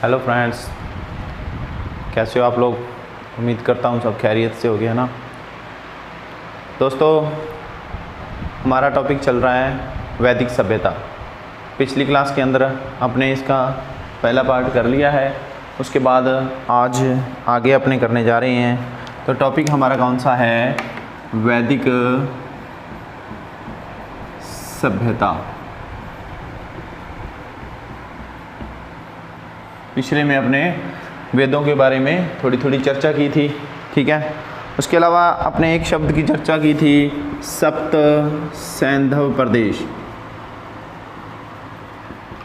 Hello friends, कैसे हो आप लोग। उम्मीद करता हूँ सब खैरियत से हो गया ना। दोस्तों, हमारा टॉपिक चल रहा है वैदिक सभ्यता। पिछली क्लास के अंदर अपने इसका पहला पार्ट कर लिया है, उसके बाद आज आगे अपने करने जा रहे हैं। तो टॉपिक हमारा कौन सा है? वैदिक सभ्यता। पिछले में अपने वेदों के बारे में थोड़ी थोड़ी चर्चा की थी, ठीक है। उसके अलावा अपने एक शब्द की चर्चा की थी, सप्त सैंधव प्रदेश,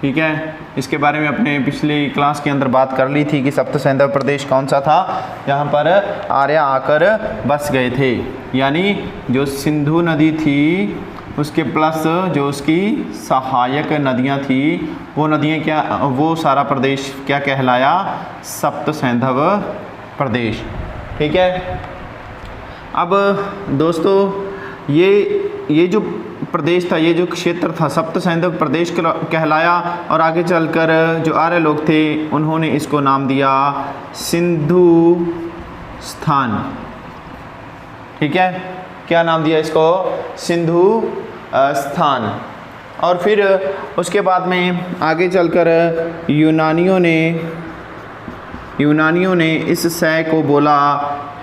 ठीक है। इसके बारे में अपने पिछली क्लास के अंदर बात कर ली थी कि सप्त सैंधव प्रदेश कौन सा था, यहाँ पर आर्य आकर बस गए थे। यानी जो सिंधु नदी थी उसके प्लस जो उसकी सहायक नदियाँ थी, वो नदियाँ वो सारा प्रदेश क्या कहलाया? सप्त सैंधव प्रदेश, ठीक है। अब दोस्तों, ये जो प्रदेश था, ये जो क्षेत्र था, सप्त सैंधव प्रदेश कहलाया। और आगे चलकर जो आर्य लोग थे उन्होंने इसको नाम दिया सिंधु स्थान, ठीक है। क्या नाम दिया इसको? सिंधु स्थान। और फिर उसके बाद में आगे चलकर यूनानियों ने इस शय को बोला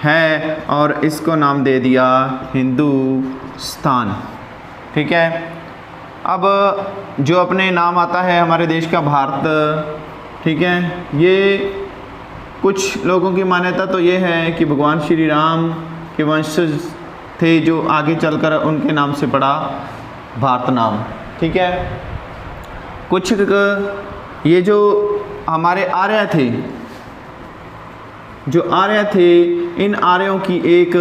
है और इसको नाम दे दिया हिंदुस्तान, ठीक है। अब जो अपने नाम आता है हमारे देश का भारत, ठीक है। ये कुछ लोगों की मान्यता तो ये है कि भगवान श्री राम के वंशज थे, जो आगे चलकर उनके नाम से पड़ा भारत नाम, ठीक है। कुछ ये जो हमारे आर्य थे, इन आर्यों की एक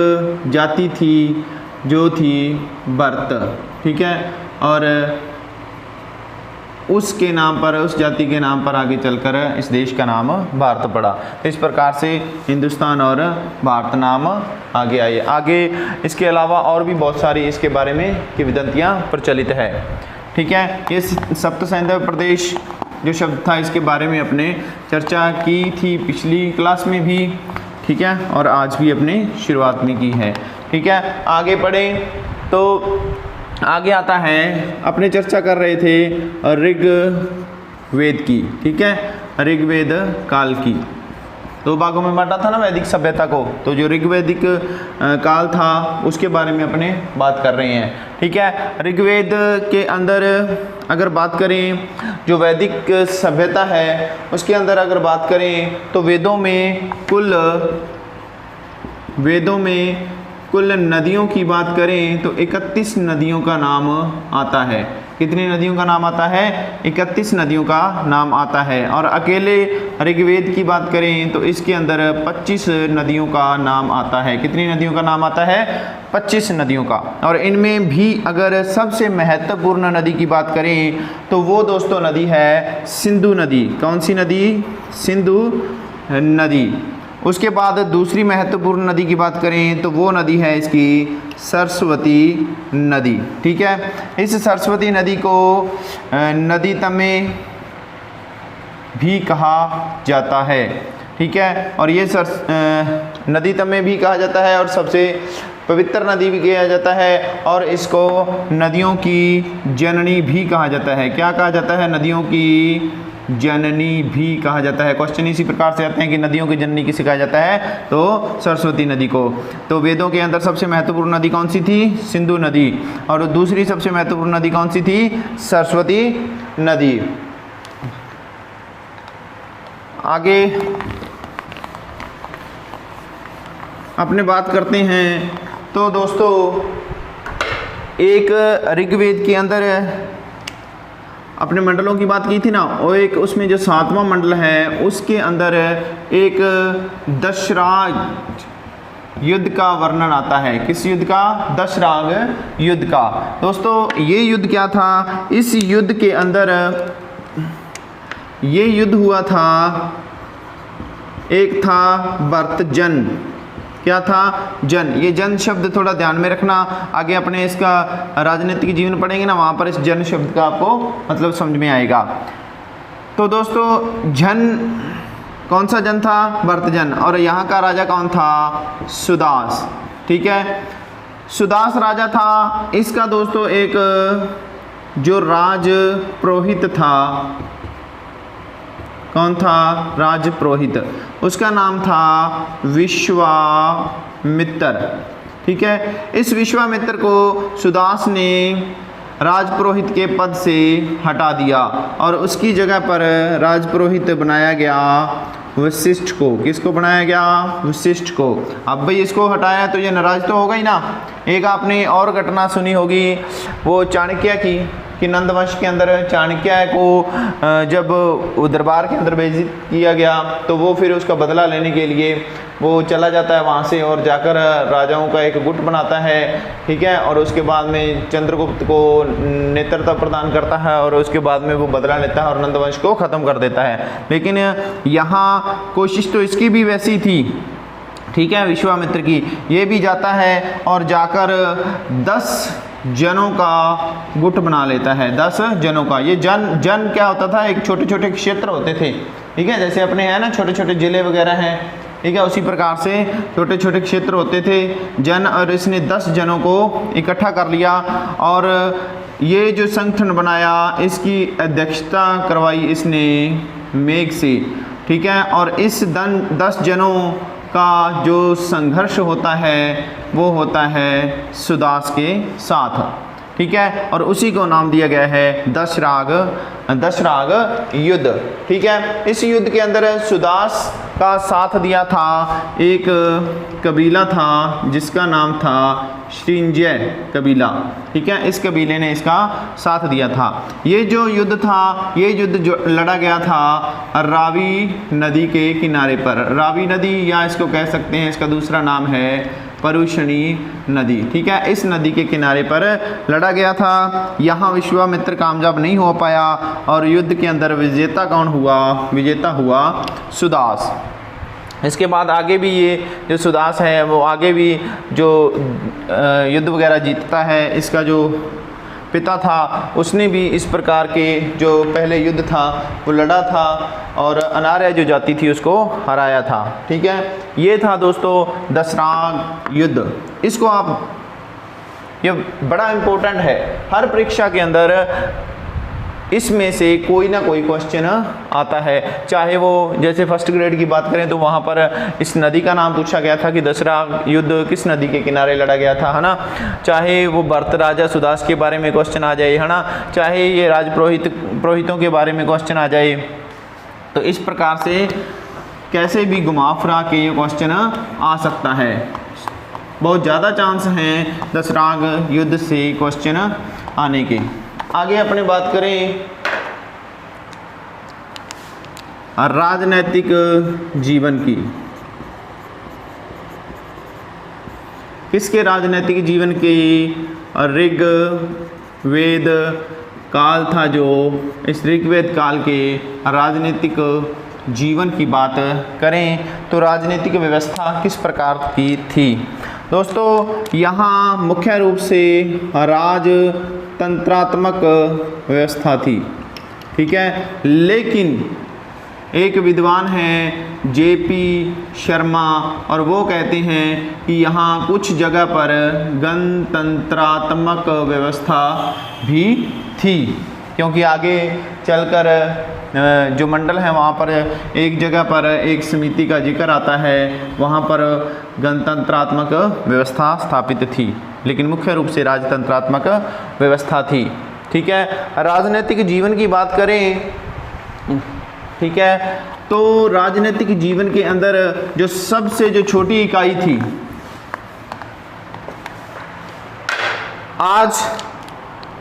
जाति थी जो थी भरत, ठीक है। और उसके नाम पर, उस जाति के नाम पर आगे चलकर इस देश का नाम भारत पड़ा। इस प्रकार से हिंदुस्तान और भारत नाम आगे आए। आगे इसके अलावा और भी बहुत सारी इसके बारे में किंवदंतियाँ प्रचलित है, ठीक है। ये सप्त सैंधव प्रदेश जो शब्द था, इसके बारे में अपने चर्चा की थी पिछली क्लास में भी, ठीक है। और आज भी अपने शुरुआत में की है, ठीक है। आगे पढ़ें तो आगे आता है, अपने चर्चा कर रहे थे ऋग्वेद की, ठीक है। ऋग्वेद काल की दो भागों में बांटा था ना वैदिक सभ्यता को। तो जो ऋग्वैदिक काल था उसके बारे में अपने बात कर रहे हैं, ठीक है। ऋग्वेद के अंदर अगर बात करें, जो वैदिक सभ्यता है उसके अंदर अगर बात करें तो वेदों में कुल नदियों की बात करें तो 31 नदियों का नाम आता है। कितनी नदियों का नाम आता है? 31 नदियों का नाम आता है। और अकेले ऋग्वेद की बात करें तो इसके अंदर 25 नदियों का नाम आता है। कितनी नदियों का नाम आता है? 25 नदियों का। और इनमें भी अगर सबसे महत्वपूर्ण नदी की बात करें तो वो दोस्तों नदी है सिंधु नदी। कौन सी नदी? सिंधु नदी। उसके बाद दूसरी महत्वपूर्ण नदी की बात करें तो वो नदी है इसकी सरस्वती नदी, ठीक है। इस सरस्वती नदी को नदी तमे भी कहा जाता है, ठीक है। और ये नदी तमे भी कहा जाता है और सबसे पवित्र नदी भी कहा जाता है। और इसको नदियों की जननी भी कहा जाता है। क्या कहा जाता है? नदियों की जननी भी कहा जाता है। क्वेश्चन इसी प्रकार से आते हैं कि नदियों की जननी किसे कहा जाता है? तो सरस्वती नदी को। तो वेदों के अंदर सबसे महत्वपूर्ण नदी कौन सी थी? सिंधु नदी। और दूसरी सबसे महत्वपूर्ण नदी कौन सी थी? सरस्वती नदी। आगे अपने बात करते हैं तो दोस्तों, एक ऋग्वेद के अंदर अपने मंडलों की बात की थी ना, और एक उसमें जो 7वां मंडल है उसके अंदर एक दशराग युद्ध का वर्णन आता है। किस युद्ध का? दशराग युद्ध का। दोस्तों, ये युद्ध क्या था? इस युद्ध के अंदर ये युद्ध हुआ था, एक था भरतजन। क्या था? जन। ये जन शब्द थोड़ा ध्यान में रखना, आगे अपने इसका राजनीतिक जीवन पढ़ेंगे ना, वहाँ पर इस जन शब्द का आपको मतलब समझ में आएगा। तो दोस्तों, जन कौन सा जन था? भर्तजन। और यहाँ का राजा कौन था? सुदास। ठीक है, सुदास राजा था। इसका दोस्तों एक जो राज पुरोहित था, कौन था? राजपुरोहित, उसका नाम था विश्वामित्र। ठीक है, इस विश्वामित्र को सुदास ने राजपुरोहित के पद से हटा दिया और उसकी जगह पर राजपुरोहित बनाया गया वशिष्ठ को। किसको बनाया गया? वशिष्ठ को। अब भाई इसको हटाया तो ये नाराज तो होगा ही ना। एक आपने और घटना सुनी होगी, वो चाणक्य की, कि नंदवंश के अंदर चाणक्य को जब दरबार के अंदर भेज किया गया तो वो फिर उसका बदला लेने के लिए वो चला जाता है वहाँ से और जाकर राजाओं का एक गुट बनाता है। ठीक है, और उसके बाद में चंद्रगुप्त को नेतृत्व प्रदान करता है और उसके बाद में वो बदला लेता है और नंदवंश को ख़त्म कर देता है। लेकिन यहाँ कोशिश तो इसकी भी वैसी थी। ठीक है, विश्वामित्र की। ये भी जाता है और जाकर 10 जनों का गुट बना लेता है। 10 जनों का। ये जन क्या होता था? एक छोटे छोटे क्षेत्र होते थे। ठीक है, जैसे अपने हैं ना छोटे छोटे जिले वगैरह हैं। ठीक है, उसी प्रकार से छोटे छोटे क्षेत्र होते थे जन। और इसने 10 जनों को इकट्ठा कर लिया और ये जो संगठन बनाया इसकी अध्यक्षता करवाई इसने मेघ से। ठीक है, और इस 10 जनों का जो संघर्ष होता है वो होता है सुदास के साथ। ठीक है, और उसी को नाम दिया गया है दशराग युद्ध। ठीक है, इस युद्ध के अंदर सुदास का साथ दिया था एक कबीला था जिसका नाम था श्रींजय कबीला। ठीक है, इस कबीले ने इसका साथ दिया था। ये जो युद्ध था, ये युद्ध जो लड़ा गया था रावी नदी के किनारे पर। रावी नदी या इसको कह सकते हैं, इसका दूसरा नाम है परुषणी नदी। ठीक है, इस नदी के किनारे पर लड़ा गया था। यहाँ विश्वामित्र कामयाब नहीं हो पाया और युद्ध के अंदर विजेता कौन हुआ? विजेता हुआ सुदास। इसके बाद आगे भी ये जो सुदास है वो आगे भी जो युद्ध वगैरह जीतता है। इसका जो पिता था उसने भी इस प्रकार के जो पहले युद्ध था वो लड़ा था और अनार्य जो जाति थी उसको हराया था। ठीक है, ये था दोस्तों दशराग युद्ध। इसको आप, ये बड़ा इम्पोर्टेंट है, हर परीक्षा के अंदर इसमें से कोई ना कोई क्वेश्चन आता है। चाहे वो जैसे फर्स्ट ग्रेड की बात करें तो वहाँ पर इस नदी का नाम पूछा गया था कि दशराग युद्ध किस नदी के किनारे लड़ा गया था, है ना। चाहे वो भरत राजा सुदास के बारे में क्वेश्चन आ जाए, है ना। चाहे ये राजपुरोहितों के बारे में क्वेश्चन आ जाए। तो इस प्रकार से कैसे भी घुमा फिरा के ये क्वेश्चन आ सकता है। बहुत ज़्यादा चांस हैं दशराग युद्ध से क्वेश्चन आने के। आगे अपने बात करें राजनैतिक जीवन की। किसके राजनैतिक जीवन की? ऋग वेद काल था जो, इस ऋग्वेद काल के राजनीतिक जीवन की बात करें तो राजनीतिक व्यवस्था किस प्रकार की थी? दोस्तों यहाँ मुख्य रूप से राजतंत्रात्मक व्यवस्था थी। ठीक है, लेकिन एक विद्वान हैं जेपी शर्मा और वो कहते हैं कि यहाँ कुछ जगह पर गणतंत्रात्मक व्यवस्था भी थी, क्योंकि आगे चलकर जो मंडल है वहाँ पर एक जगह पर एक समिति का जिक्र आता है, वहाँ पर गणतंत्रात्मक व्यवस्था स्थापित थी, लेकिन मुख्य रूप से राजतंत्रात्मक व्यवस्था थी। ठीक है, राजनीतिक जीवन की बात करें, ठीक है, तो राजनीतिक जीवन के अंदर जो सबसे जो छोटी इकाई थी, आज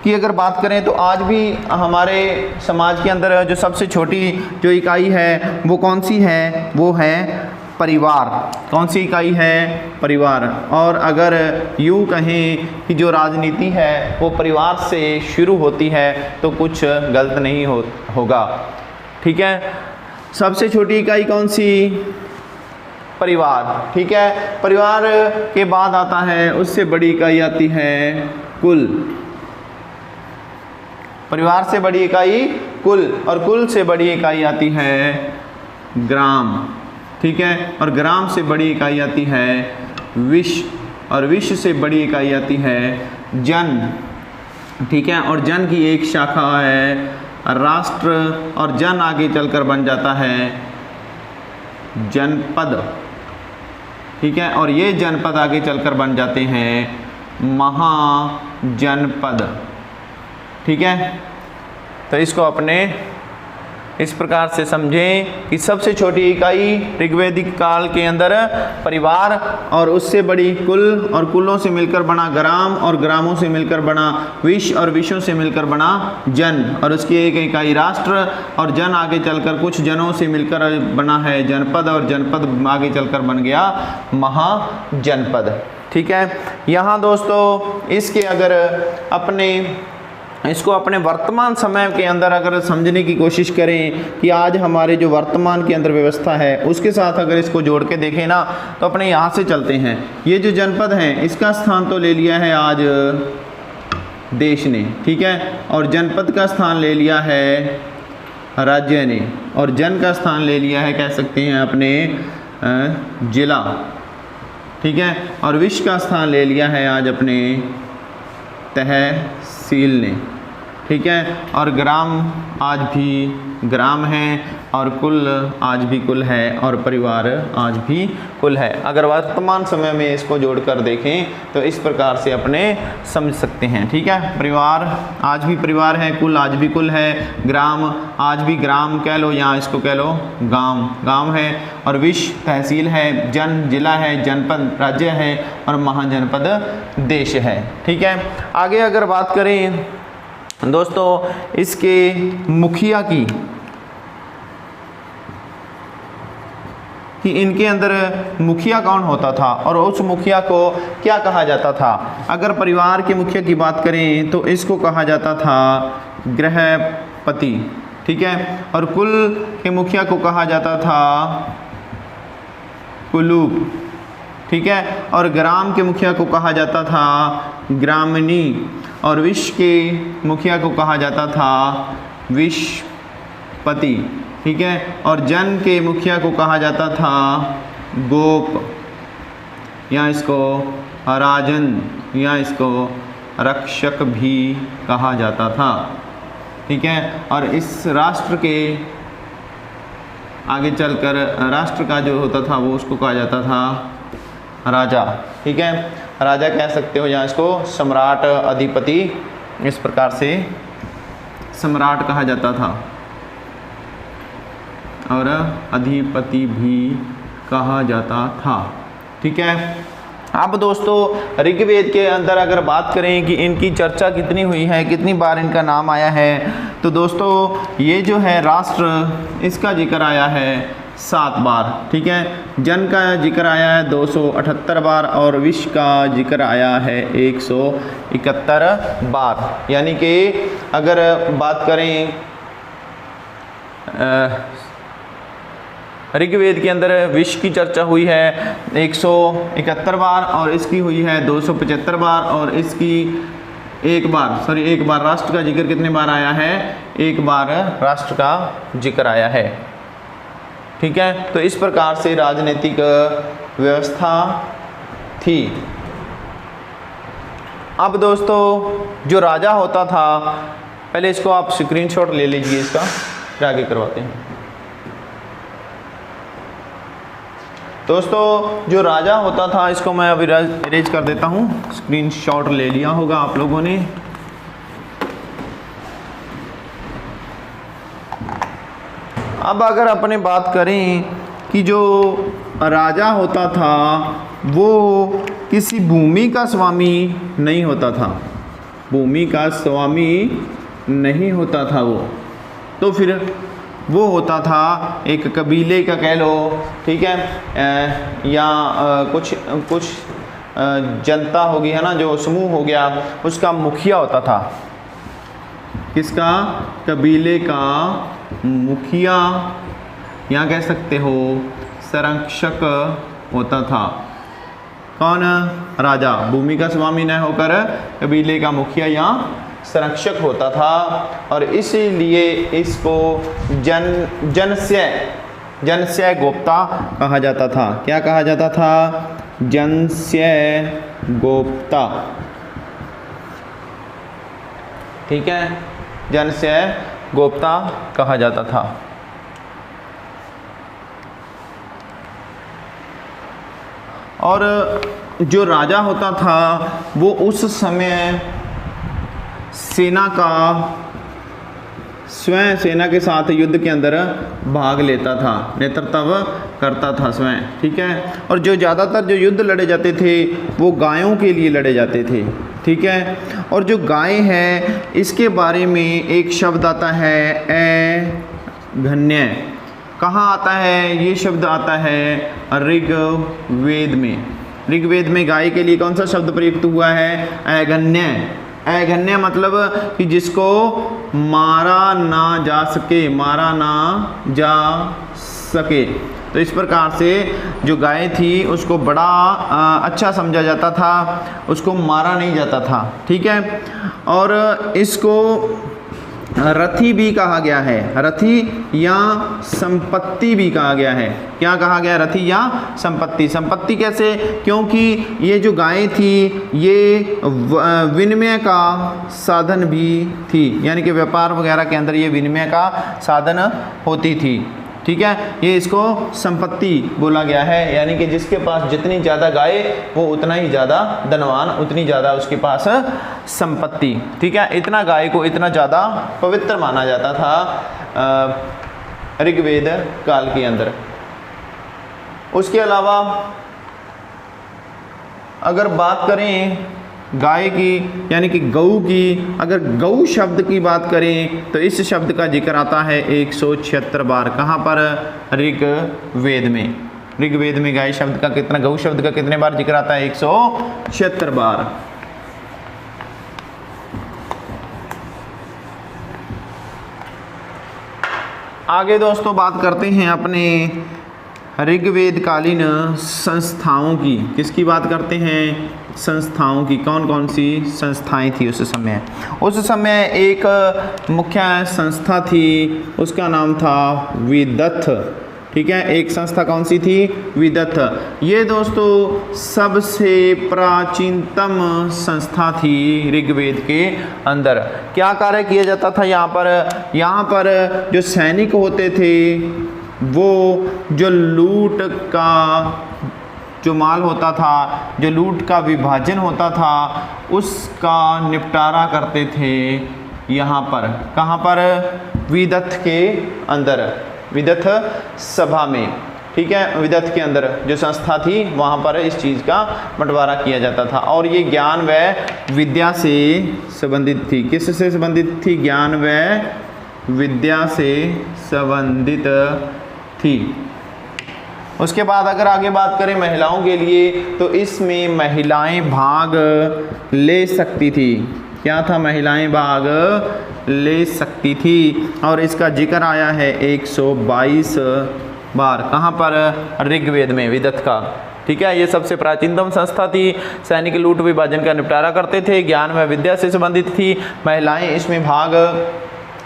की अगर बात करें तो आज भी हमारे समाज के अंदर जो सबसे छोटी जो इकाई है वो कौन सी है? वो है परिवार। कौन सी इकाई है? परिवार। और अगर यूँ कहें कि जो राजनीति है वो परिवार से शुरू होती है तो कुछ गलत नहीं होगा। ठीक है, सबसे छोटी इकाई कौन सी? परिवार। ठीक है, परिवार के बाद आता है, उससे बड़ी इकाई आती है कुल। परिवार से बड़ी इकाई कुल, और कुल से बड़ी इकाई आती है ग्राम, ठीक है। और ग्राम से बड़ी इकाई आती है विश्व, और विश्व से बड़ी इकाई आती है जन, ठीक है। और जन की एक शाखा है राष्ट्र, और जन आगे चलकर बन जाता है जनपद, ठीक है। और ये जनपद आगे चलकर बन जाते हैं महाजनपद, ठीक है। तो इसको अपने इस प्रकार से समझें कि सबसे छोटी इकाई ऋग्वैदिक काल के अंदर परिवार, और उससे बड़ी कुल, और कुलों से मिलकर बना ग्राम, और ग्रामों से मिलकर बना विश्व, और विश्वों से मिलकर बना जन, और उसकी एक इकाई राष्ट्र, और जन आगे चलकर कुछ जनों से मिलकर बना है जनपद, और जनपद आगे चलकर बन गया महाजनपद, ठीक है। यहाँ दोस्तों इसके अगर इसको अपने वर्तमान समय के अंदर अगर समझने की कोशिश करें कि आज हमारे जो वर्तमान के अंदर व्यवस्था है उसके साथ अगर इसको जोड़ के देखें ना, तो अपने यहाँ से चलते हैं। ये जो जनपद है इसका स्थान तो ले लिया है आज देश ने, ठीक है। और जनपद का स्थान ले लिया है राज्य ने, और जन का स्थान ले लिया है, कह सकते हैं, अपने जिला, ठीक है। और विश्व का स्थान ले लिया है आज अपने तहसील ने, ठीक है। और ग्राम आज भी ग्राम है, और कुल आज भी कुल है, और परिवार आज भी कुल है। अगर वर्तमान समय में इसको जोड़कर देखें तो इस प्रकार से अपने समझ सकते हैं, ठीक है। परिवार आज भी परिवार है, कुल आज भी कुल है, ग्राम आज भी ग्राम कह लो, यहाँ इसको कह लो गांव है, और विश्व तहसील है, जन जिला है, जनपद राज्य है, और महाजनपद देश है, ठीक है। आगे अगर बात करें दोस्तों इसके मुखिया की, कि इनके अंदर मुखिया कौन होता था और उस मुखिया को क्या कहा जाता था। अगर परिवार के मुखिया की बात करें तो इसको कहा जाता था गृहपति, ठीक है। और कुल के मुखिया को कहा जाता था कुलूप, ठीक है। और ग्राम के मुखिया को कहा जाता था ग्रामणी, और विश्व के मुखिया को कहा जाता था विश्वपति, ठीक है। और जन के मुखिया को कहा जाता था गोप, या इसको राजन, या इसको रक्षक भी कहा जाता था, ठीक है। और इस राष्ट्र के आगे चलकर राष्ट्र का जो होता था वो उसको कहा जाता था राजा, ठीक है। राजा कह सकते हो, या इसको सम्राट, अधिपति, इस प्रकार से सम्राट कहा जाता था, और अधिपति भी कहा जाता था, ठीक है। अब दोस्तों ऋग्वेद के अंदर अगर बात करें कि इनकी चर्चा कितनी हुई है, कितनी बार इनका नाम आया है, तो दोस्तों ये जो है राष्ट्र, इसका जिक्र आया है 7 बार, ठीक है। जन का जिक्र आया है 278 बार, और विश्व का जिक्र आया है 171 बार। यानी कि अगर बात करें ऋग्वेद के अंदर विश्व की चर्चा हुई है 171 बार, और इसकी हुई है 275 बार, और इसकी एक बार राष्ट्र का जिक्र कितने बार आया है, 1 बार राष्ट्र का जिक्र आया है, ठीक है। तो इस प्रकार से राजनीतिक व्यवस्था थी। अब दोस्तों जो राजा होता था, पहले इसको आप स्क्रीनशॉट ले लीजिए, इसका फिर आगे करवाते हैं। दोस्तों जो राजा होता था, इसको मैं अभी इरेज कर देता हूँ, स्क्रीनशॉट ले लिया होगा आप लोगों ने। अब अगर अपने बात करें कि जो राजा होता था वो किसी भूमि का स्वामी नहीं होता था, भूमि का स्वामी नहीं होता था वो, तो फिर वो होता था एक कबीले का कह लो, ठीक है, या कुछ जनता होगी, है ना, जो समूह हो गया, उसका मुखिया होता था। किसका? कबीले का मुखिया, या कह सकते हो संरक्षक होता था। कौन? राजा। भूमि का स्वामी न होकर कबीले का मुखिया या संरक्षक होता था, और इसीलिए इसको जनस्य जनस्य गोप्ता कहा जाता था। क्या कहा जाता था? जनस्य गोप्ता। ठीक है, जनस्य गोप्ता कहा जाता था। और जो राजा होता था वो उस समय सेना का स्वयं सेना के साथ युद्ध के अंदर भाग लेता था, नेतृत्व करता था स्वयं। ठीक है, और जो ज़्यादातर जो युद्ध लड़े जाते थे वो गायों के लिए लड़े जाते थे। ठीक है, और जो गाय है इसके बारे में एक शब्द आता है ऐघन्य। कहाँ आता है ये शब्द? आता है ऋग्वेद में। ऋग्वेद में गाय के लिए कौन सा शब्द प्रयुक्त हुआ है? ऐघन्य। ऐघन्य मतलब कि जिसको मारा ना जा सके, मारा ना जा सके। तो इस प्रकार से जो गाय थी उसको बड़ा अच्छा समझा जाता था, उसको मारा नहीं जाता था। ठीक है, और इसको रथी भी कहा गया है, रथी या संपत्ति भी कहा गया है। क्या कहा गया? रथी या संपत्ति। संपत्ति कैसे? क्योंकि ये जो गाय थी ये विनिमय का साधन भी थी, यानी कि व्यापार वगैरह के अंदर ये विनिमय का साधन होती थी। ठीक है, ये इसको संपत्ति बोला गया है, यानी कि जिसके पास जितनी ज़्यादा गाय वो उतना ही ज़्यादा धनवान, उतनी ज़्यादा उसके पास संपत्ति। ठीक है, इतना गाय को इतना ज़्यादा पवित्र माना जाता था ऋग्वेद काल के अंदर। उसके अलावा अगर बात करें गाय की यानी कि गऊ की, अगर गऊ शब्द की बात करें तो इस शब्द का जिक्र आता है 176 बार। कहाँ पर? ऋग्वेद में। ऋग्वेद में गाय शब्द का कितना, गऊ शब्द का कितने बार जिक्र आता है? 176 बार। आगे दोस्तों बात करते हैं अपने ऋग्वेद कालीन संस्थाओं की। किसकी बात करते हैं? संस्थाओं की। कौन कौन सी संस्थाएं थी उस समय? उस समय एक मुख्य संस्था थी, उसका नाम था विदथ। ठीक है, एक संस्था कौन सी थी? विदथ। ये दोस्तों सबसे प्राचीनतम संस्था थी ऋग्वेद के अंदर। क्या कार्य किया जाता था यहाँ पर? यहाँ पर जो सैनिक होते थे वो जो लूट का जो माल होता था, जो लूट का विभाजन होता था, उसका निपटारा करते थे यहाँ पर। कहाँ पर? विदथ के अंदर, विदथ सभा में। ठीक है, विदथ के अंदर जो संस्था थी वहाँ पर इस चीज़ का बंटवारा किया जाता था। और ये ज्ञान व विद्या से संबंधित थी। किससे संबंधित थी? ज्ञान व विद्या से संबंधित थी। उसके बाद अगर आगे बात करें महिलाओं के लिए तो इसमें महिलाएं भाग ले सकती थी। क्या था? महिलाएं भाग ले सकती थी। और इसका जिक्र आया है 122 बार। कहाँ पर? ऋग्वेद में, विदथ का। ठीक है, ये सबसे प्राचीनतम संस्था थी, सैनिक लूट विभाजन का निपटारा करते थे, ज्ञान व विद्या से संबंधित थी, महिलाएं इसमें भाग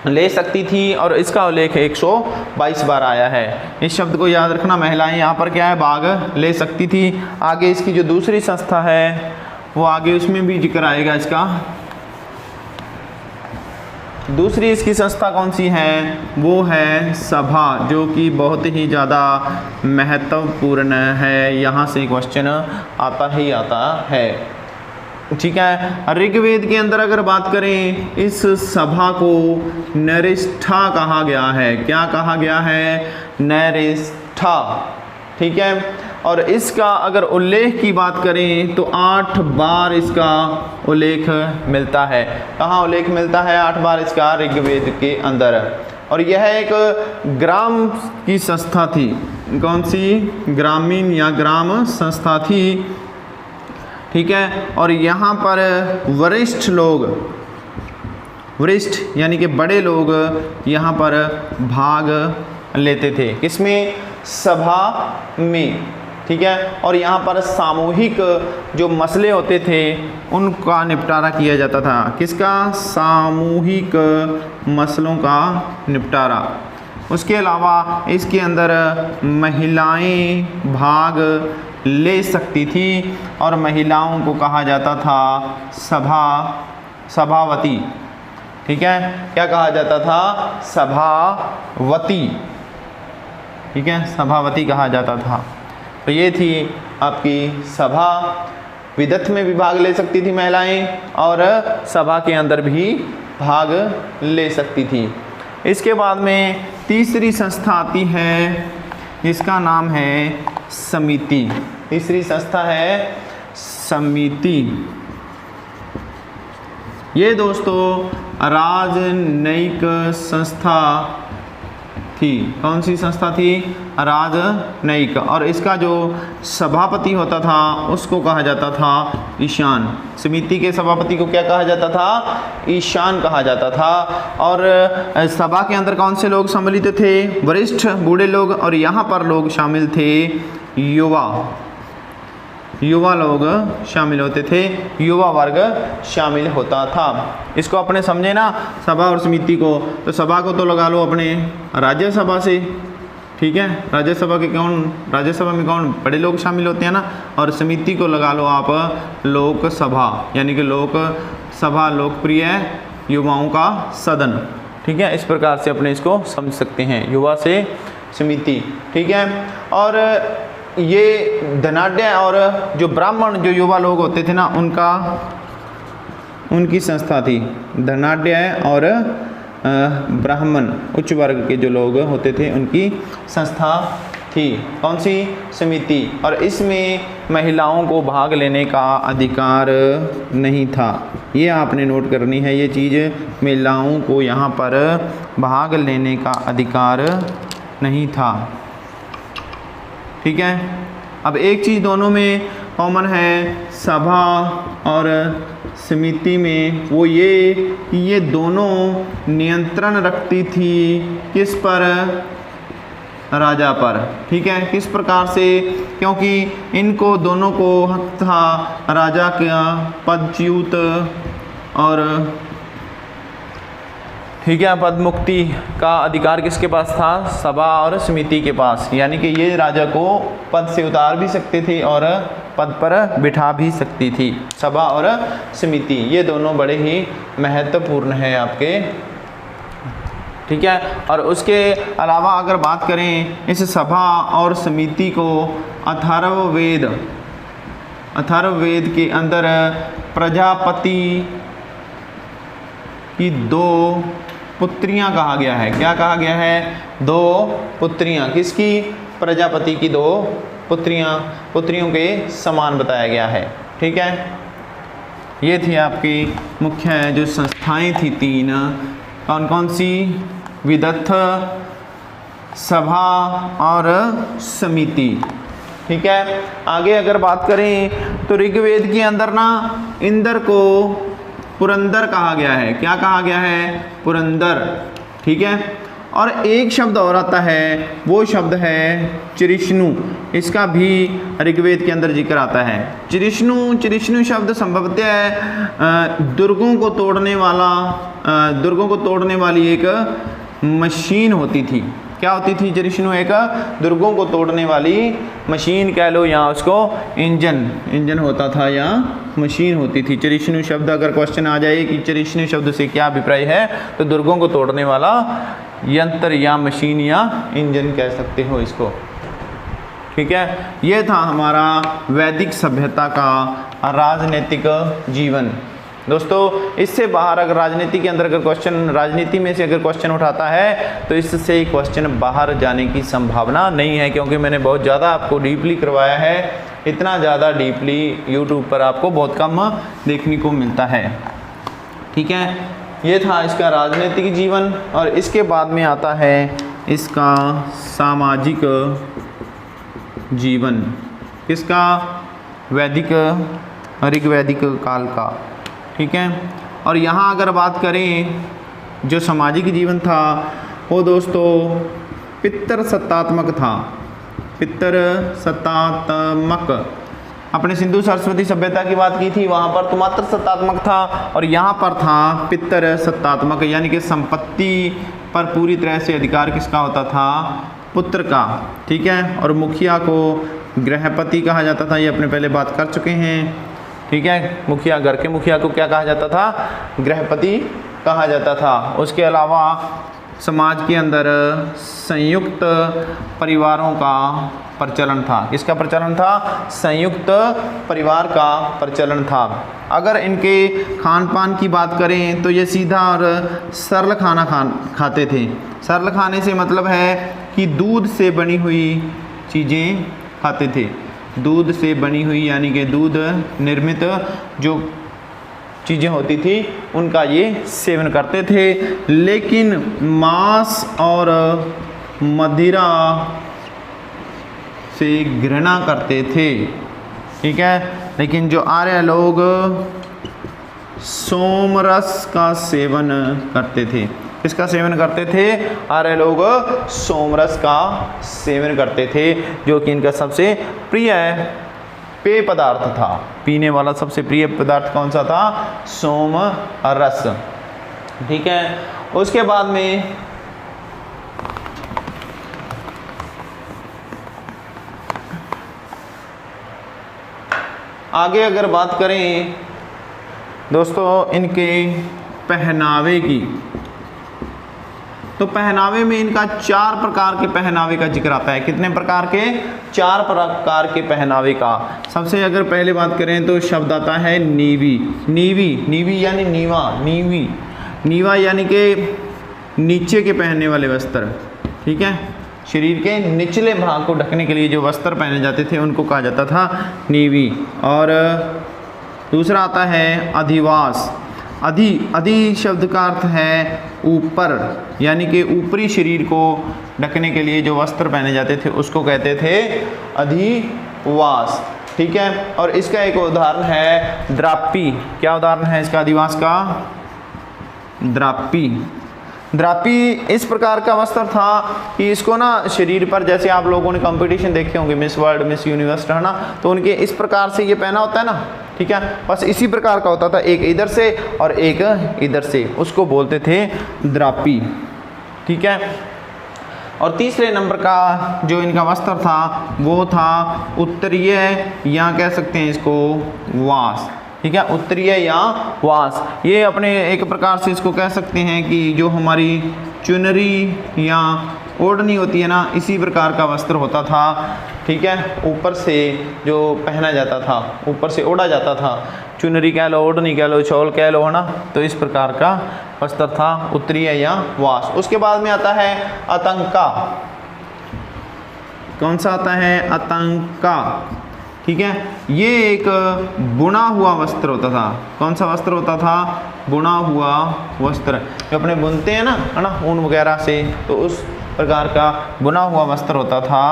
ले सकती थी और इसका उल्लेख 122 बार आया है। इस शब्द को याद रखना, महिलाएं यहाँ पर क्या है? भाग ले सकती थी। आगे इसकी जो दूसरी संस्था है वो आगे उसमें भी जिक्र आएगा इसका। दूसरी इसकी संस्था कौन सी है? वो है सभा, जो कि बहुत ही ज़्यादा महत्वपूर्ण है। यहाँ से क्वेश्चन आता ही आता है। ठीक है, ऋग्वेद के अंदर अगर बात करें इस सभा को नरिष्ठा कहा गया है। क्या कहा गया है? नरिष्ठा। ठीक है, और इसका अगर उल्लेख की बात करें तो 8 बार इसका उल्लेख मिलता है। कहाँ उल्लेख मिलता है? 8 बार इसका ऋग्वेद के अंदर। और यह एक ग्राम की संस्था थी। कौन सी? ग्रामीण या ग्राम संस्था थी। ठीक है, और यहाँ पर वरिष्ठ लोग, वरिष्ठ यानी कि बड़े लोग यहाँ पर भाग लेते थे। किसमें? सभा में। ठीक है, और यहाँ पर सामूहिक जो मसले होते थे उनका निपटारा किया जाता था। किसका? सामूहिक मसलों का निपटारा। उसके अलावा इसके अंदर महिलाएं भाग ले सकती थी और महिलाओं को कहा जाता था सभावती। ठीक है, क्या कहा जाता था? सभावती। ठीक है, सभावती कहा जाता था। तो ये थी आपकी सभा। विदथ में भी भाग ले सकती थी महिलाएं और सभा के अंदर भी भाग ले सकती थी। इसके बाद में तीसरी संस्था आती है जिसका नाम है समिति। तीसरी संस्था है समिति। ये दोस्तों राजनयिक संस्था थी। कौन सी संस्था थी? राजनयिक। और इसका जो सभापति होता था उसको कहा जाता था ईशान। समिति के सभापति को क्या कहा जाता था? ईशान कहा जाता था। और सभा के अंदर कौन से लोग सम्मिलित थे? वरिष्ठ, बूढ़े लोग, और यहाँ पर लोग शामिल थे युवा लोग शामिल होते थे, युवा वर्ग शामिल होता था। इसको अपने समझे ना, सभा और समिति को। तो सभा को तो लगा लो अपने राज्यसभा से। ठीक है, राज्यसभा में कौन बड़े लोग शामिल होते हैं ना। और समिति को लगा लो आप लोकसभा, यानी कि लोकसभा लोकप्रिय युवाओं का सदन। ठीक है, इस प्रकार से अपने इसको समझ सकते हैं, युवा से समिति। ठीक है, और ये धनाढ्य और जो ब्राह्मण जो युवा लोग होते थे ना उनकी संस्था थी। धनाढ्य और ब्राह्मण उच्च वर्ग के जो लोग होते थे उनकी संस्था थी। कौन सी? समिति। और इसमें महिलाओं को भाग लेने का अधिकार नहीं था। ये आपने नोट करनी है ये चीज़, महिलाओं को यहाँ पर भाग लेने का अधिकार नहीं था। ठीक है, अब एक चीज़ दोनों में कॉमन है सभा और समिति में, वो ये दोनों नियंत्रण रखती थी किस पर? राजा पर। ठीक है, किस प्रकार से? क्योंकि इनको दोनों को हक था राजा का पदच्युत और ठीक है पद मुक्ति का अधिकार किसके पास था? सभा और समिति के पास। यानी कि ये राजा को पद से उतार भी सकते थे और पद पर बिठा भी सकती थी। सभा और समिति ये दोनों बड़े ही महत्वपूर्ण हैं आपके। ठीक है, और उसके अलावा अगर बात करें इस सभा और समिति को अथर्ववेद के अंदर प्रजापति की 2 पुत्रियां कहा गया है। क्या कहा गया है? 2 पुत्रियां। किसकी? प्रजापति की 2 पुत्रियों के समान बताया गया है। ठीक है, ये थी आपकी मुख्य जो संस्थाएं थी 3। कौन कौन सी? विदथ, सभा और समिति। ठीक है, आगे अगर बात करें तो ऋग्वेद के अंदर ना इंद्र को पुरंदर कहा गया है। क्या कहा गया है? पुरंदर। ठीक है, और एक शब्द और आता है, वो शब्द है चिरिष्णु। इसका भी ऋग्वेद के अंदर जिक्र आता है। चिरिष्णु शब्द संभवतः दुर्गों को तोड़ने वाली एक मशीन होती थी। क्या होती थी? चिरिष्णु एक दुर्गों को तोड़ने वाली मशीन कह लो, या उसको इंजन होता था या मशीन होती थी। चिरिष्णु शब्द अगर क्वेश्चन आ जाए कि चिरिष्णु शब्द से क्या अभिप्राय है, तो दुर्गों को तोड़ने वाला यंत्र या मशीन या इंजन कह सकते हो इसको। ठीक है, ये था हमारा वैदिक सभ्यता का राजनीतिक जीवन। दोस्तों इससे बाहर अगर राजनीति के अंदर राजनीति में से अगर क्वेश्चन उठाता है तो इससे क्वेश्चन बाहर जाने की संभावना नहीं है, क्योंकि मैंने बहुत ज़्यादा आपको डीपली करवाया है। इतना ज़्यादा डीपली यूट्यूब पर आपको बहुत कम देखने को मिलता है। ठीक है, ये था इसका राजनीतिक जीवन। और इसके बाद में आता है इसका सामाजिक जीवन। किसका? ऋग्वैदिक काल का। ठीक है, और यहाँ अगर बात करें जो सामाजिक जीवन था वो दोस्तों पितृसत्तात्मक था। पितृसत्तात्मक अपने सिंधु सरस्वती सभ्यता की बात की थी, वहाँ पर तो मात्र सत्तात्मक था, और यहाँ पर था पितर सत्तात्मक, यानी कि संपत्ति पर पूरी तरह से अधिकार किसका होता था? पुत्र का। ठीक है, और मुखिया को गृहपति कहा जाता था, ये अपने पहले बात कर चुके हैं। ठीक है, मुखिया, घर के मुखिया को क्या कहा जाता था? गृहपति कहा जाता था। उसके अलावा समाज के अंदर संयुक्त परिवारों का प्रचलन था। किसका प्रचलन था? संयुक्त परिवार का प्रचलन था। अगर इनके खान पान की बात करें तो ये सीधा और सरल खाना खाते थे। सरल खाने से मतलब है कि दूध से बनी हुई चीज़ें खाते थे। दूध से बनी हुई यानी कि दूध निर्मित जो चीज़ें होती थी उनका ये सेवन करते थे, लेकिन मांस और मदिरा से घृणा करते थे। ठीक है, लेकिन जो आर्य लोग सोमरस का सेवन करते थे। किसका सेवन करते थे? आर्य लोग सोमरस का सेवन करते थे, जो कि इनका सबसे प्रिय पेय पदार्थ था। पीने वाला सबसे प्रिय पदार्थ कौन सा था? सोम रस। ठीक है, उसके बाद में आगे अगर बात करें दोस्तों इनके पहनावे की, तो पहनावे में इनका 4 प्रकार के पहनावे का जिक्र आता है। कितने प्रकार के? 4 प्रकार के पहनावे का। सबसे अगर पहले बात करें तो शब्द आता है नीवी। नीवी, नीवी यानी नीवा, नीवी, नीवा यानी कि नीचे के पहनने वाले वस्त्र। ठीक है, शरीर के निचले भाग को ढकने के लिए जो वस्त्र पहने जाते थे उनको कहा जाता था नीवी। और दूसरा आता है अधिवास। अधि शब्द का अर्थ है ऊपर, यानी कि ऊपरी शरीर को ढकने के लिए जो वस्त्र पहने जाते थे उसको कहते थे अधिवास। ठीक है, और इसका एक उदाहरण है द्रापी। क्या उदाहरण है इसका अधिवास का? द्रापी। द्रापी इस प्रकार का वस्त्र था कि इसको ना शरीर पर, जैसे आप लोगों ने कंपटीशन देखे होंगे मिस वर्ल्ड, मिस यूनिवर्स, है ना, तो उनके इस प्रकार से ये पहना होता है ना। ठीक है, बस इसी प्रकार का होता था, एक इधर से और एक इधर से, उसको बोलते थे द्रापी। ठीक है, और तीसरे नंबर का जो इनका वस्त्र था वो था उत्तरीय, या कह सकते हैं इसको वास। ठीक है, उत्तरीय या वास, ये अपने एक प्रकार से इसको कह सकते हैं कि जो हमारी चुनरी या ओढ़नी होती है ना, इसी प्रकार का वस्त्र होता था। ठीक है, ऊपर से जो पहना जाता था, ऊपर से ओढ़ा जाता था, चुनरी कह लो, ओढ़नी कह लो, शॉल कह लो, है ना, तो इस प्रकार का वस्त्र था उत्तरीय या वास। उसके बाद में आता है आतंका। कौन सा आता है? आतंका। ठीक है, ये एक बुना हुआ वस्त्र होता था। कौन सा वस्त्र होता था? बुना हुआ वस्त्र, जो अपने बुनते हैं ना, है ना, ऊन वगैरह से, तो उस प्रकार का बुना हुआ वस्त्र होता था।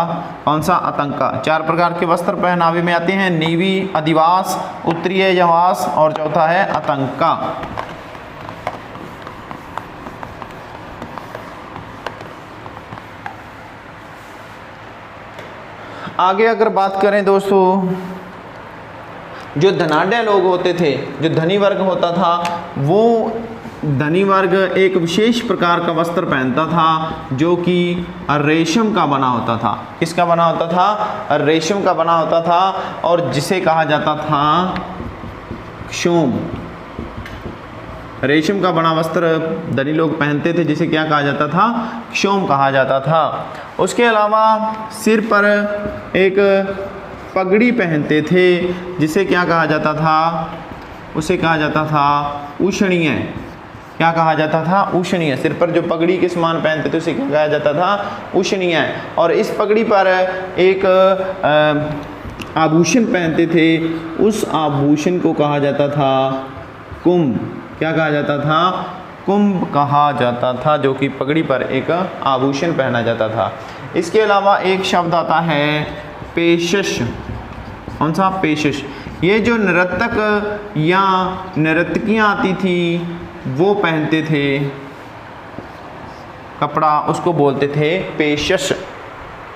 कौन सा? आतंका। 4 प्रकार के वस्त्र पहनावे में आते हैं, नीवी, अधिवास, उत्तरीय यवास, और चौथा है आतंका। आगे अगर बात करें दोस्तों, जो धनाढ्य लोग होते थे, जो धनी वर्ग होता था, वो धनी वर्ग एक विशेष प्रकार का वस्त्र पहनता था जो कि रेशम का बना होता था। किसका बना होता था? रेशम का बना होता था, और जिसे कहा जाता था क्षोम। रेशम का बना वस्त्र धनी लोग पहनते थे, जिसे क्या कहा जाता था? क्षोम कहा जाता था। उसके अलावा सिर पर एक पगड़ी पहनते थे, जिसे क्या कहा जाता था? उसे कहा जाता था उषणीय। क्या कहा जाता था? उषणीय। सिर पर जो पगड़ी के समान पहनते थे उसे क्या कहा जाता था? उषणीय। और इस पगड़ी पर एक आभूषण पहनते थे, उस आभूषण को कहा जाता था कुंभ। क्या कहा जाता था? कुंभ कहा जाता था, जो कि पगड़ी पर एक आभूषण पहना जाता था। इसके अलावा एक शब्द आता है पेशश। कौन सा? पेशश। ये जो नर्तक या नर्तकियाँ आती थी वो पहनते थे कपड़ा, उसको बोलते थे पेशश।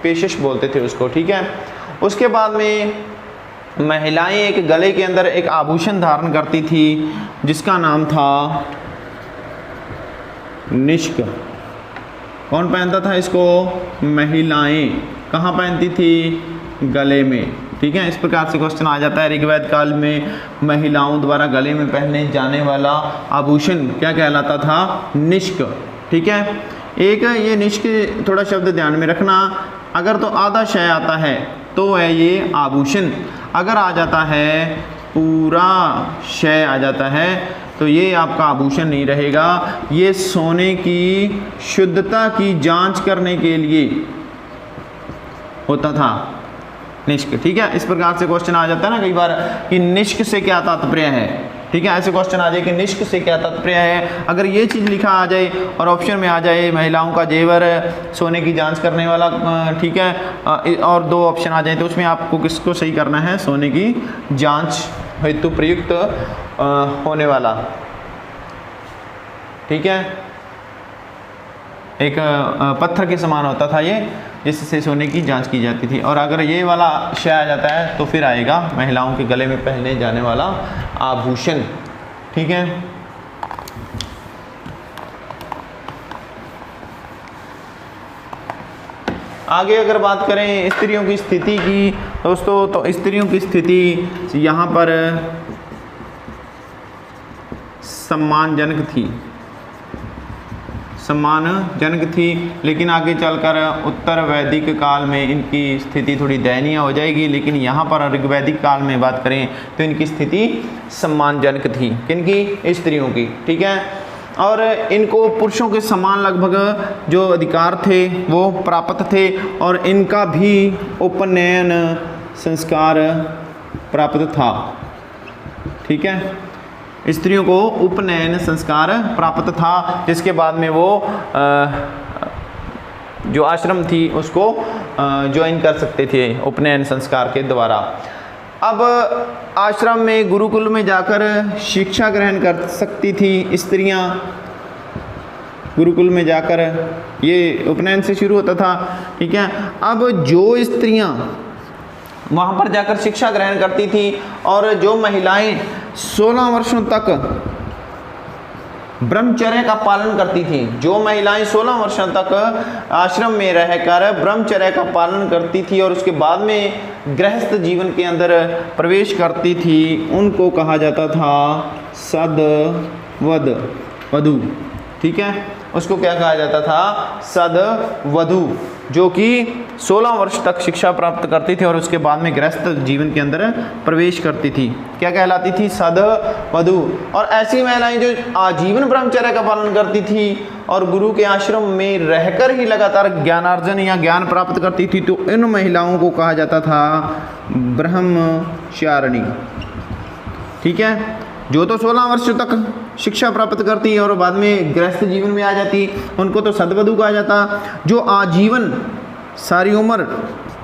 पेशश बोलते थे उसको। ठीक है, उसके बाद में महिलाएं एक गले के अंदर एक आभूषण धारण करती थी जिसका नाम था निष्क। कौन पहनता था इसको? महिलाएं। कहाँ पहनती थी? गले में। ठीक है, इस प्रकार से क्वेश्चन आ जाता है। ऋग्वेद काल में महिलाओं द्वारा गले में पहने जाने वाला आभूषण क्या कहलाता था? निष्क। ठीक है, एक ये निष्क थोड़ा शब्द ध्यान में रखना। अगर तो आधा शय आता है तो है ये आभूषण, अगर आ जाता है पूरा शय आ जाता है तो ये आपका आभूषण नहीं रहेगा। ये सोने की शुद्धता की जांच करने के लिए होता था निष्क। ठीक है, इस प्रकार से क्वेश्चन आ जाता है ना कई बार कि निष्क से क्या तात्पर्य है। ठीक है, ऐसे क्वेश्चन आ जाए कि निष्क से क्या तात्पर्य है। अगर ये चीज़ लिखा आ जाए और ऑप्शन में आ जाए महिलाओं का जेवर, सोने की जांच करने वाला, ठीक है, और दो ऑप्शन आ जाए तो उसमें आपको किसको सही करना है? सोने की जांच हेतु प्रयुक्त होने वाला। ठीक है, एक पत्थर के समान होता था ये, जिससे सोने की जांच की जाती थी। और अगर ये वाला शय आ जाता है तो फिर आएगा महिलाओं के गले में पहने जाने वाला आभूषण। ठीक है, आगे अगर बात करें स्त्रियों की स्थिति की दोस्तों, तो स्त्रियों की स्थिति यहाँ पर सम्मानजनक थी, सम्मानजनक थी। लेकिन आगे चलकर उत्तर वैदिक काल में इनकी स्थिति थोड़ी दयनीय हो जाएगी। लेकिन यहाँ पर ऋग्वैदिक काल में बात करें तो इनकी स्थिति सम्मानजनक थी। किनकी? स्त्रियों की। ठीक है, और इनको पुरुषों के समान लगभग जो अधिकार थे वो प्राप्त थे, और इनका भी उपनयन संस्कार प्राप्त था। ठीक है, स्त्रियों को उपनयन संस्कार प्राप्त था, जिसके बाद में वो जो आश्रम थी उसको ज्वाइन कर सकते थे उपनयन संस्कार के द्वारा। अब आश्रम में गुरुकुल में जाकर शिक्षा ग्रहण कर सकती थी स्त्रियां। गुरुकुल में जाकर ये उपनयन से शुरू होता था। ठीक है, अब जो स्त्रियां वहाँ पर जाकर शिक्षा ग्रहण करती थी और जो महिलाएं 16 वर्षों तक ब्रह्मचर्य का पालन करती थी, जो महिलाएं 16 वर्षों तक आश्रम में रहकर ब्रह्मचर्य का पालन करती थी और उसके बाद में गृहस्थ जीवन के अंदर प्रवेश करती थी, उनको कहा जाता था सदवद वधू। ठीक है, उसको क्या कहा जाता था? सदवधू, जो कि 16 वर्ष तक शिक्षा प्राप्त करती थी और उसके बाद में गृहस्थ जीवन के अंदर प्रवेश करती थी। क्या कहलाती थी? सदवधू। और ऐसी महिलाएं जो आजीवन ब्रह्मचर्य का पालन करती थी और गुरु के आश्रम में रहकर ही लगातार ज्ञानार्जन या ज्ञान प्राप्त करती थी, तो इन महिलाओं को कहा जाता था ब्रह्मचारिणी। ठीक है, जो तो 16 वर्ष तक शिक्षा प्राप्त करती और बाद में गृहस्थ जीवन में आ जाती, उनको तो सदवधू कहा जाता। जो आजीवन सारी उम्र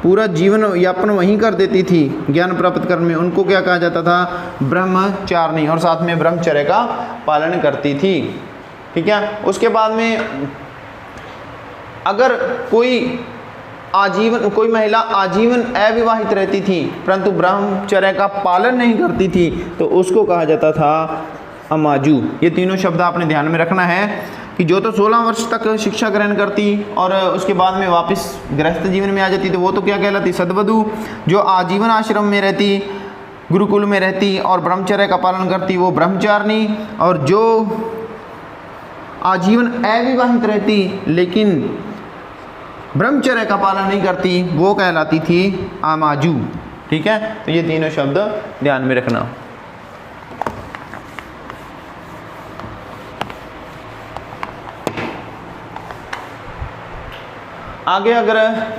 पूरा जीवन यापन वहीं कर देती थी ज्ञान प्राप्त करने में, उनको क्या कहा जाता था? ब्रह्मचारिणी, और साथ में ब्रह्मचर्य का पालन करती थी। ठीक है, उसके बाद में अगर कोई महिला आजीवन अविवाहित रहती थी परंतु ब्रह्मचर्य का पालन नहीं करती थी, तो उसको कहा जाता था अमाजू। ये तीनों शब्द आपने ध्यान में रखना है कि जो तो 16 वर्ष तक शिक्षा ग्रहण करती और उसके बाद में वापस गृहस्थ जीवन में आ जाती, तो वो तो क्या कहलाती? सदवधू। जो आजीवन आश्रम में रहती, गुरुकुल में रहती और ब्रह्मचर्य का पालन करती, वो ब्रह्मचारिणी। और जो आजीवन अविवाहित रहती लेकिन ब्रह्मचर्य का पालन नहीं करती, वो कहलाती थी आमाजू। ठीक है, तो ये तीनों शब्द ध्यान में रखना। आगे अगर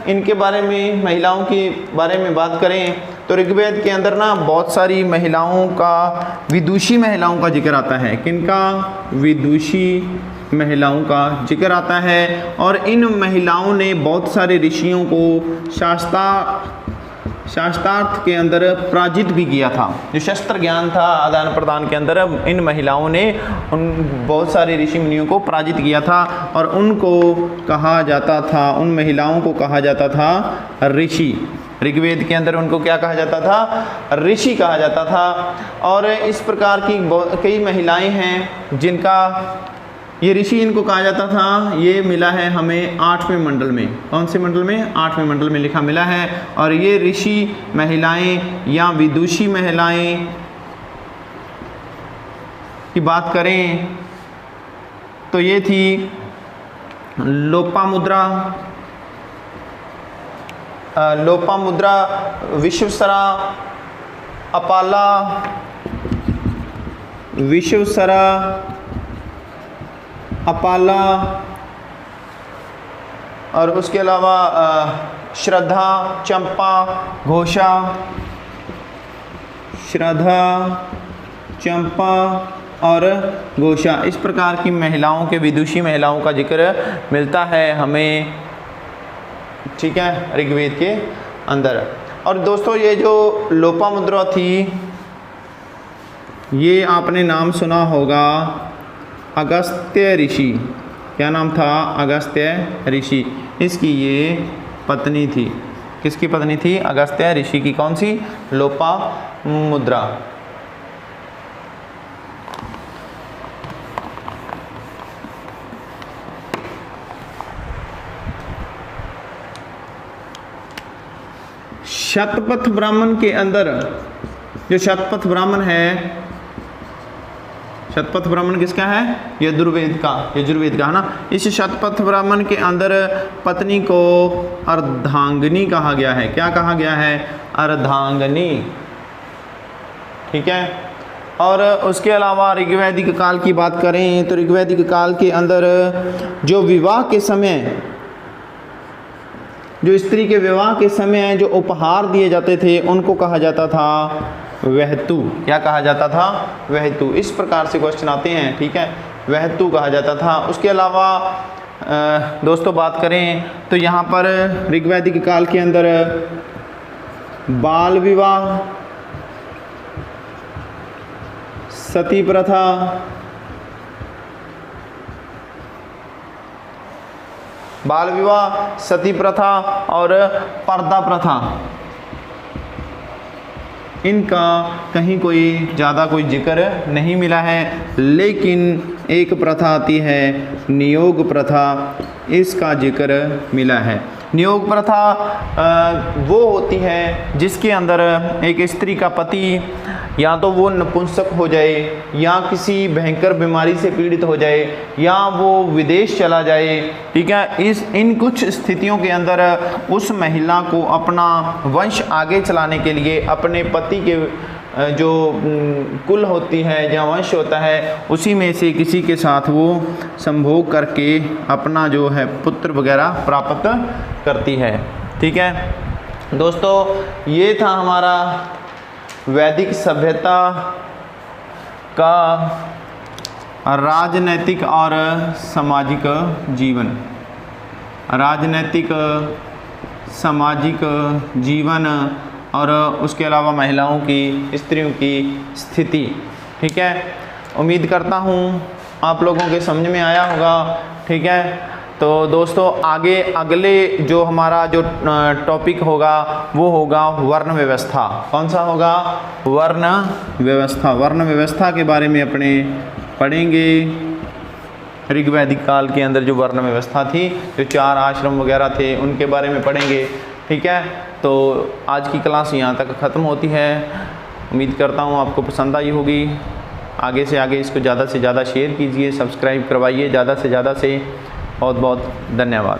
इनके बारे में, महिलाओं के बारे में बात करें तो ऋग्वेद के अंदर ना बहुत सारी महिलाओं का, विदुषी महिलाओं का जिक्र आता है। किनका? विदुषी महिलाओं का जिक्र आता है। और इन महिलाओं ने बहुत सारे ऋषियों को शास्त्रार्थ के अंदर पराजित भी किया था। जो शस्त्र ज्ञान था आदान प्रदान के अंदर, इन महिलाओं ने उन बहुत सारे ऋषि मुनियों को पराजित किया था और उनको कहा जाता था, उन महिलाओं को कहा जाता था ऋषि। ऋग्वेद के अंदर उनको क्या कहा जाता था? ऋषि कहा जाता था। और इस प्रकार की कई महिलाएं हैं जिनका ये ऋषि इनको कहा जाता था। ये मिला है हमें 8वें मंडल में। कौन से मंडल में? 8वें मंडल में लिखा मिला है। और ये ऋषि महिलाएं या विदुषी महिलाएं की बात करें तो ये थी लोपामुद्रा, विश्वसरा, अपाला, विश्वसरा, अपाला, और उसके अलावा श्रद्धा, चंपा, घोषा, श्रद्धा, चंपा और घोषा। इस प्रकार की महिलाओं के, विदुषी महिलाओं का जिक्र मिलता है हमें, ठीक है, ऋग्वेद के अंदर। और दोस्तों ये जो लोपामुद्रा थी, ये आपने नाम सुना होगा अगस्त्य ऋषि। क्या नाम था? अगस्त्य ऋषि। इसकी ये पत्नी थी। किसकी पत्नी थी? अगस्त्य ऋषि की। कौन सी? लोपामुद्रा। शतपथ ब्राह्मण के अंदर जो शतपथ ब्राह्मण है, शतपथ ब्राह्मण किसका है? यजुर्वेद का, यजुर्वेद का है ना। इस शतपथ ब्राह्मण के अंदर पत्नी को अर्धांगिनी कहा गया है। क्या कहा गया है? अर्धांगिनी, ठीक है। और उसके अलावा ऋग्वैदिक काल की बात करें तो ऋग्वैदिक काल के अंदर जो विवाह के समय, जो स्त्री के विवाह के समय जो उपहार दिए जाते थे उनको कहा जाता था वहतु। क्या कहा जाता था? वहतु। इस प्रकार से क्वेश्चन आते हैं, ठीक है, वहतु कहा जाता था। उसके अलावा दोस्तों बात करें तो यहाँ पर ऋग्वैदिक काल के अंदर बाल विवाह, सती प्रथा, बाल विवाह, सती प्रथा और पर्दा प्रथा, इनका कहीं कोई ज़्यादा कोई जिक्र नहीं मिला है। लेकिन एक प्रथा आती है नियोग प्रथा, इसका जिक्र मिला है। नियोग प्रथा वो होती है जिसके अंदर एक स्त्री का पति या तो वो नपुंसक हो जाए या किसी भयंकर बीमारी से पीड़ित हो जाए या वो विदेश चला जाए, ठीक है। इन कुछ स्थितियों के अंदर उस महिला को अपना वंश आगे चलाने के लिए अपने पति के जो कुल होती है या वंश होता है उसी में से किसी के साथ वो संभोग करके अपना जो है पुत्र वगैरह प्राप्त करती है, ठीक है। दोस्तों ये था हमारा वैदिक सभ्यता का राजनैतिक और सामाजिक जीवन, राजनैतिक सामाजिक जीवन और उसके अलावा महिलाओं की, स्त्रियों की स्थिति, ठीक है। उम्मीद करता हूँ आप लोगों के समझ में आया होगा, ठीक है। तो दोस्तों आगे अगले जो हमारा जो टॉपिक होगा वो होगा वर्ण व्यवस्था। कौन सा होगा? वर्ण व्यवस्था। वर्ण व्यवस्था के बारे में अपने पढ़ेंगे। ऋग्वैदिक काल के अंदर जो वर्ण व्यवस्था थी, जो 4 आश्रम वगैरह थे, उनके बारे में पढ़ेंगे, ठीक है। तो आज की क्लास यहाँ तक ख़त्म होती है। उम्मीद करता हूँ आपको पसंद आई होगी। आगे से आगे इसको ज़्यादा से ज़्यादा शेयर कीजिए, सब्सक्राइब करवाइए ज़्यादा से ज़्यादा से। बहुत बहुत धन्यवाद।